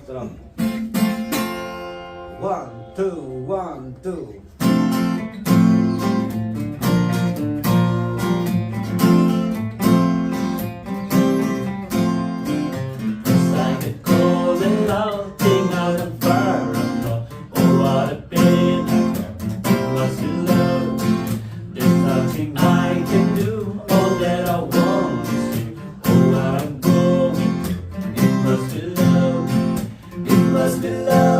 Strum. 1, 2, 1, 2. It's like a cold and loud thing out of fire. Oh, what a pain I lost in love. There's nothing I can do. All that I want is you. Oh, what I'm going through. It must be love. It must be love.